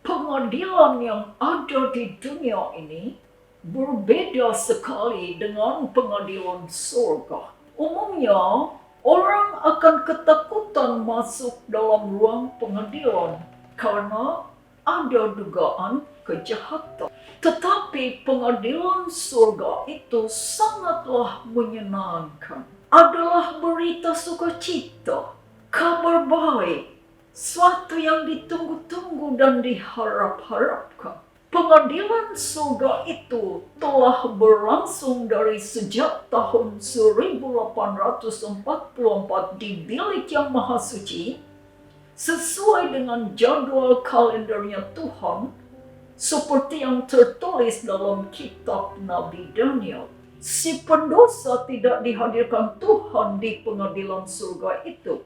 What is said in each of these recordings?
Pengadilan yang ada di dunia ini berbeda sekali dengan pengadilan surga. Umumnya, orang akan ketakutan masuk dalam ruang pengadilan karena ada dugaan kejahatan. Tetapi pengadilan surga itu sangatlah menyenangkan. Adalah berita sukacita, kabar baik, suatu yang ditunggu-tunggu dan diharap-harapkan. Pengadilan surga itu telah berlangsung dari sejak tahun 1844 di Bilik yang Maha Suci, sesuai dengan jadwal kalendernya Tuhan, seperti yang tertulis dalam kitab Nabi Daniel. Si pendosa tidak dihadirkan Tuhan di pengadilan surga itu,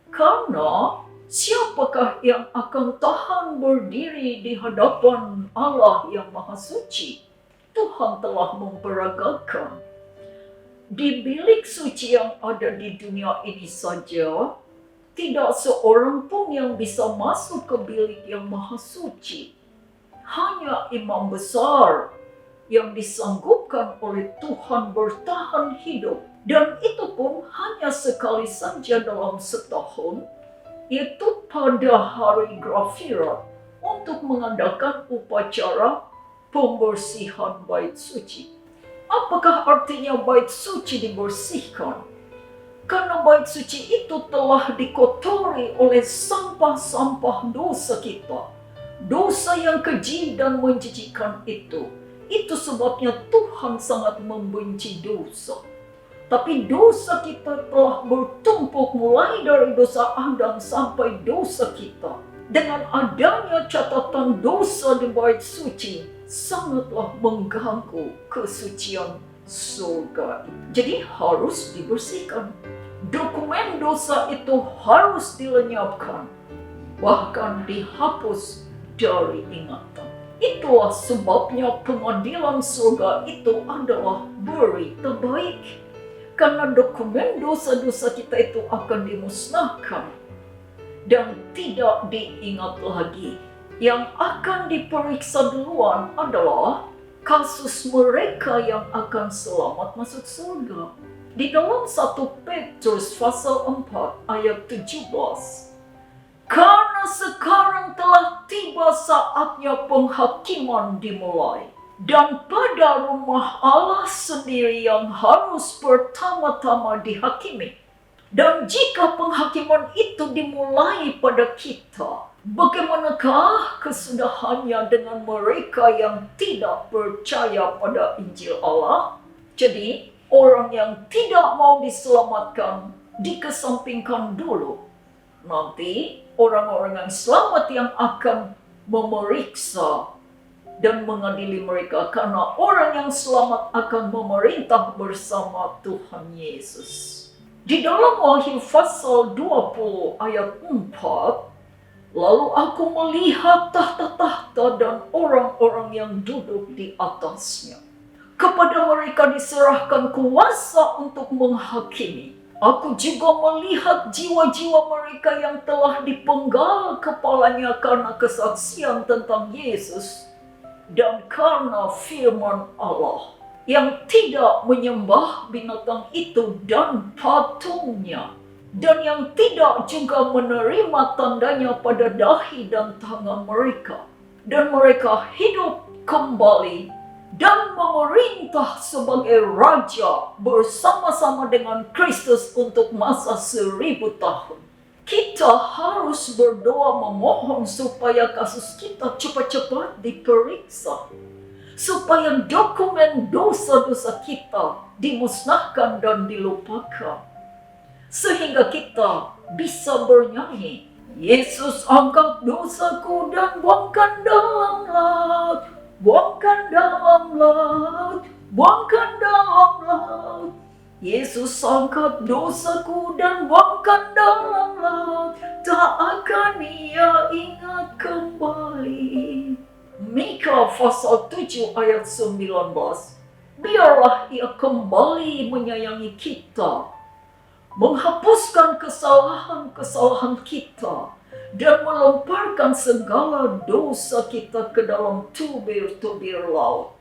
karena siapakah yang akan tahan berdiri di hadapan Allah yang Maha Suci? Tuhan telah memperagakan. Di bilik suci yang ada di dunia ini saja, tidak seorang pun yang bisa masuk ke bilik yang Maha Suci. Hanya imam besar yang disanggupkan oleh Tuhan bertahan hidup, dan itu pun hanya sekali saja dalam setahun, yaitu pada hari Grafirat, untuk mengadakan upacara pembersihan bait suci. Apakah artinya bait suci dibersihkan? Karena bait suci itu telah dikotori oleh sampah-sampah dosa kita, dosa yang keji dan menjijikkan itu. Itu sebabnya Tuhan sangat membenci dosa. Tapi dosa kita telah bertumpuk mulai dari dosa Adam sampai dosa kita. Dengan adanya catatan dosa di bait suci, sangatlah mengganggu kesucian surga. Jadi harus dibersihkan. Dokumen dosa itu harus dilenyapkan, bahkan dihapus dari ingatan. Itulah sebabnya pengadilan surga itu adalah berita baik. Karena dokumen dosa-dosa kita itu akan dimusnahkan dan tidak diingat lagi. Yang akan diperiksa duluan adalah kasus mereka yang akan selamat masuk surga. Di dalam 1 Petrus pasal 4 ayat 17. Karena sekarang telah tiba saatnya penghakiman dimulai. Dan pada rumah Allah sendiri yang harus pertama-tama dihakimi. Dan jika penghakiman itu dimulai pada kita, bagaimanakah kesudahannya dengan mereka yang tidak percaya pada Injil Allah? Jadi, orang yang tidak mau diselamatkan dikesampingkan dulu. Nanti orang-orang yang selamat yang akan memeriksa dan mengadili mereka, karena orang yang selamat akan memerintah bersama Tuhan Yesus. Di dalam Wahyu pasal 20 ayat 4, lalu aku melihat tahta-tahta dan orang-orang yang duduk di atasnya. Kepada mereka diserahkan kuasa untuk menghakimi. Aku juga melihat jiwa-jiwa mereka yang telah dipenggal kepalanya karena kesaksian tentang Yesus dan karena firman Allah, yang tidak menyembah binatang itu dan patungnya, dan yang tidak juga menerima tandanya pada dahi dan tangan mereka. Dan mereka hidup kembali dan memerintah sebagai raja bersama-sama dengan Kristus untuk masa 1000 tahun. Kita harus berdoa memohon supaya kasus kita cepat-cepat diperiksa, supaya dokumen dosa-dosa kita dimusnahkan dan dilupakan, sehingga kita bisa bernyanyi, Yesus angkat dosaku dan buangkan dalam laut, buangkan dalam laut, buangkan dalam laut. Yesus angkat dosaku dan buangkan dalam laut, tak akan ia ingat kembali. Mika pasal 7 ayat 19. Biarlah ia kembali menyayangi kita, menghapuskan kesalahan-kesalahan kita, dan melemparkan segala dosa kita ke dalam tubir-tubir laut.